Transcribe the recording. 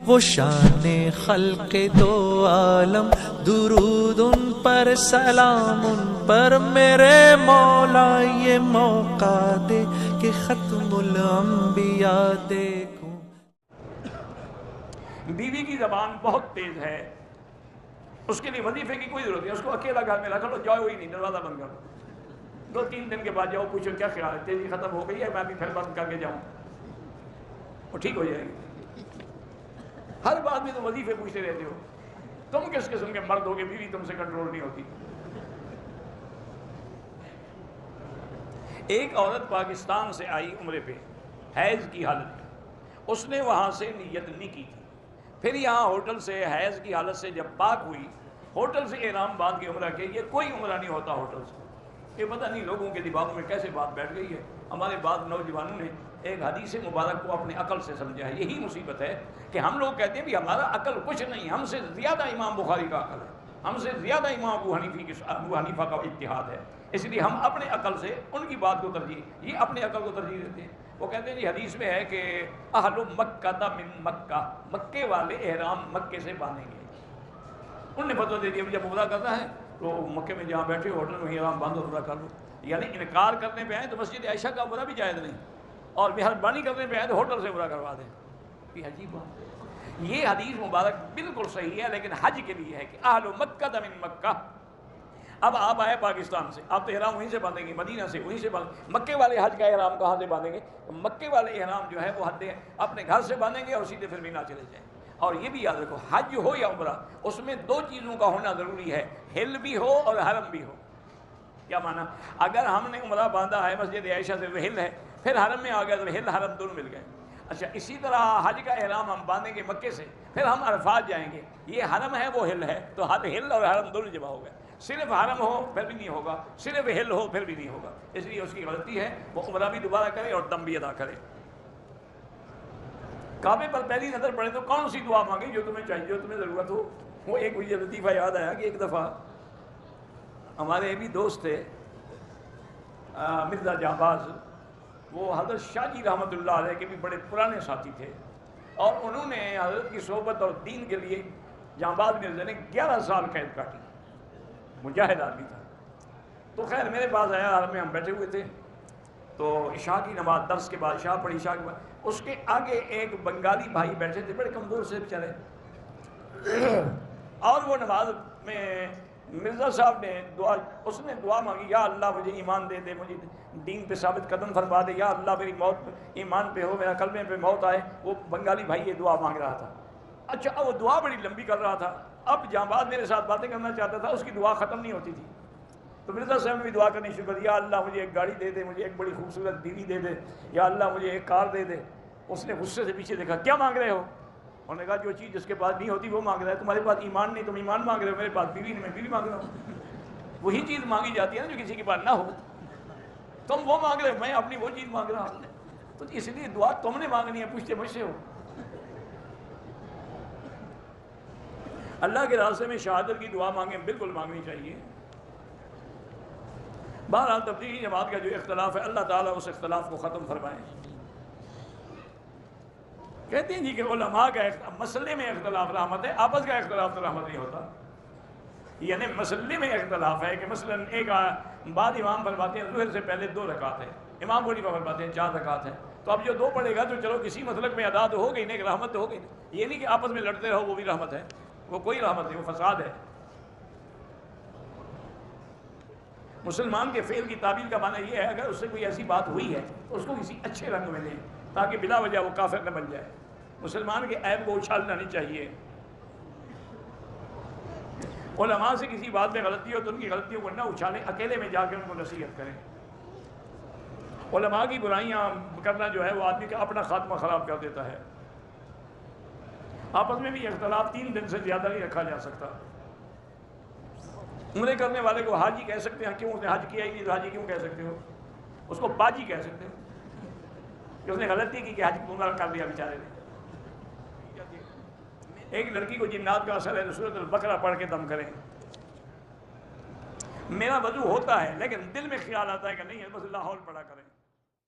وہ شان خلق دو عالم، درود ان پر سلام ان پر میرے مولا، یہ موقع دے کہ ختم الانبیاء دیکھوں۔ بیوی کی زبان بہت تیز ہے، اس کے لیے وظیفے کی کوئی ضرورت نہیں، اس کو اکیلا گھر میں رکھ لو، جاؤ ہی نہیں، دروازہ بند کر دو، 2-3 دن کے بعد جاؤ، پوچھو کیا خیال ہے، تیزی ختم ہو گئی ہے، میں بھی پھر بند کر کے جاؤں، وہ ٹھیک ہو جائے گی۔ ہر بات میں تم وظیفے پوچھتے رہتے ہو، تم کس قسم کے مرد ہو کہ بیوی تم سے کنٹرول نہیں ہوتی۔ ایک عورت پاکستان سے آئی عمرے پہ حیض کی حالت میں، اس نے وہاں سے نیت نہیں کی تھی، پھر یہاں ہوٹل سے حیض کی حالت سے جب پاک ہوئی، ہوٹل سے احرام باندھ کے عمرہ کے، یہ کوئی عمرہ نہیں ہوتا ہوٹل سے، یہ پتہ نہیں لوگوں کے دماغوں میں کیسے بات بیٹھ گئی ہے۔ ہمارے بعض نوجوانوں نے ایک حدیث مبارک کو اپنے عقل سے سمجھا ہے، یہی مصیبت ہے کہ ہم لوگ کہتے ہیں بھی ہمارا عقل کچھ نہیں، ہم سے زیادہ امام بخاری کا عقل ہے، ہم سے زیادہ امام ابو حنیفہ کا اجتہاد ہے، اس لیے ہم اپنے عقل سے ان کی بات کو ترجیح، یہ اپنے عقل کو ترجیح دیتے ہیں۔ وہ کہتے ہیں جی حدیث میں ہے کہ اہل مکہ من مکہ، مکے والے احرام مکے سے باندھیں گے۔ انہوں نے فتویٰ دے دیا جب عمرہ کرنا ہے تو مکے میں جہاں بیٹھے ہوٹل میں احرام باندھو عمرہ کر لو، یعنی انکار کرنے پہ آئے تو مسجد عائشہ کا عمرہ بھی جائز نہیں، اور مہربانی کرنے پہ آئے تو ہوٹل سے عمرہ کروا دیں، یہ عجیب بات ہے۔ یہ حدیث مبارک بالکل صحیح ہے، لیکن حج کے لیے ہے کہ اہل مکہ من مکہ۔ اب آپ آئے پاکستان سے، آپ تو احرام وہیں سے باندھیں گے، مدینہ سے وہیں سے باندھیں، مکے والے حج کا احرام کہاں سے باندھیں گے؟ مکے والے احرام جو ہے وہ حد اپنے گھر سے باندھیں گے اور سیدھے پھر مینا چلے جائیں۔ اور یہ بھی یاد رکھو، حج ہو یا عمرہ، اس میں 2 چیزوں کا ہونا ضروری ہے، حل بھی ہو اور حرم بھی ہو۔ کیا مانا؟ اگر ہم نے عمرہ باندھا ہے مسجد عائشہ سے، وہ حل ہے، پھر حرم میں آ گیا تو حل حرم دونوں مل گئے۔ اچھا اسی طرح حج کا احرام ہم باندھیں گے مکے سے، پھر ہم عرفات جائیں گے، یہ حرم ہے وہ حل ہے، تو حل اور حرم دونوں جمع ہو گئے۔ صرف حرم ہو پھر بھی نہیں ہوگا، صرف حل ہو پھر بھی نہیں ہوگا، اس لیے اس کی غلطی ہے، وہ عمرہ بھی دوبارہ کرے اور دم بھی ادا کرے۔ کعبے پر پہلی نظر پڑے تو کون سی دعا مانگے جو تمہیں چاہیے، جو تمہیں ضرورت ہو۔ وہ ایک مجھے لطیفہ یاد آیا کہ ایک دفعہ ہمارے بھی دوست تھے مرزا جہاں، وہ حضرت شاہ جی رحمۃ اللہ علیہ کے بھی بڑے پرانے ساتھی تھے، اور انہوں نے حضرت کی صحبت اور دین کے لیے جہاں مرزا نے 11 سال قید کاٹی، مجاہد آدمی تھا۔ تو خیر میرے پاس آیا، حال میں ہم بیٹھے ہوئے تھے، تو عشاء کی نماز، درس کے بعد عشاء پڑھی، عشاء کے بعد اس کے آگے ایک بنگالی بھائی بیٹھے تھے، بڑے کمزور سے بیچارے، اور وہ نماز میں مرزا صاحب نے اس نے دعا مانگی، یا اللہ مجھے ایمان دے دے، مجھے دین پہ ثابت قدم فرما دے، یا اللہ میری موت ایمان پہ ہو، میرا کلمے پہ موت آئے۔ وہ بنگالی بھائی یہ دعا مانگ رہا تھا۔ اچھا وہ دعا بڑی لمبی کر رہا تھا، اب جہاں بعد میرے ساتھ باتیں کرنا چاہتا تھا، اس کی دعا ختم نہیں ہوتی تھی، تو مرزا صاحب نے بھی دعا کرنی شروع کر دی، یا اللہ مجھے ایک گاڑی دے دے، مجھے ایک بڑی خوبصورت بیوی دے دے، یا اللہ مجھے ایک کار دے دے۔ اس نے غصے سے پیچھے دیکھا، کیا مانگ رہے ہو؟ انہوں نے کہا جو چیز جس کے پاس نہیں ہوتی وہ مانگ رہا ہے، تمہارے پاس ایمان نہیں، تم ایمان مانگ رہے ہو، میرے پاس بیوی نہیں، میں بیوی مانگ رہا ہوں۔ وہی چیز مانگی جاتی ہے نا جو کسی کے پاس نہ ہو، تم وہ مانگ رہے ہو، میں اپنی وہ چیز مانگ رہا ہوں، تو اس لیے دعا تم نے مانگنی ہے، پوچھتے مجھ سے ہو۔ اللہ کے راستے میں شہادت کی دعا مانگیں، بالکل مانگنی چاہیے۔ بہرحال تبلیغی جماعت کا جو اختلاف ہے، اللہ تعالیٰ اس اختلاف کو ختم فرمائے۔ کہتے ہیں جی کہ علماء کا مسئلے میں اختلاف رحمت ہے، آپس کا اختلاف تو رحمت نہیں ہوتا، یعنی مسئلے میں اختلاف ہے کہ مثلا ایک بعد امام فرماتے ہیں ظہر سے پہلے 2 رکعت ہے، امام بولی فرماتے ہیں 4 رکعت ہے، تو اب جو 2 پڑھے گا تو چلو کسی مسلک میں ادا تو ہو گئی، ایک رحمت تو ہو گئی، یہ نہیں کہ آپس میں لڑتے رہو، وہ بھی رحمت ہے، وہ کوئی رحمت نہیں، وہ فساد ہے۔ مسلمان کے فعل کی تعبیر کا معنی یہ ہے اگر اس سے کوئی ایسی بات ہوئی ہے تو اس کو کسی اچھے رنگ میں لیں تاکہ بلا وجہ وہ کافر نہ بن جائے۔ مسلمان کے عیب کو اچھالنا نہیں چاہیے۔ علماء سے کسی بات میں غلطی ہو تو ان کی غلطیوں کو نہ اچھالیں، اکیلے میں جا کے ان کو نصیحت کریں۔ علماء کی برائیاں کرنا جو ہے وہ آدمی کا اپنا خاتمہ خراب کر دیتا ہے۔ آپس میں بھی اختلاف 3 دن سے زیادہ نہیں رکھا جا سکتا۔ عمرے کرنے والے کو حاجی کہہ سکتے ہیں، کیوں اس نے حج کیا ہی نہیں تو حاجی کیوں کہہ سکتے ہو؟ اس کو باجی کہہ سکتے ہو کہ اس نے غلطی کی کہ حج پورا کر دیا بیچارے نے۔ ایک لڑکی کو جنات کا اثر ہے تو سورۃ البقرہ پڑھ کے دم کریں۔ میرا وضو ہوتا ہے لیکن دل میں خیال آتا ہے کہ نہیں ہے، بس لاہور پڑھا کریں۔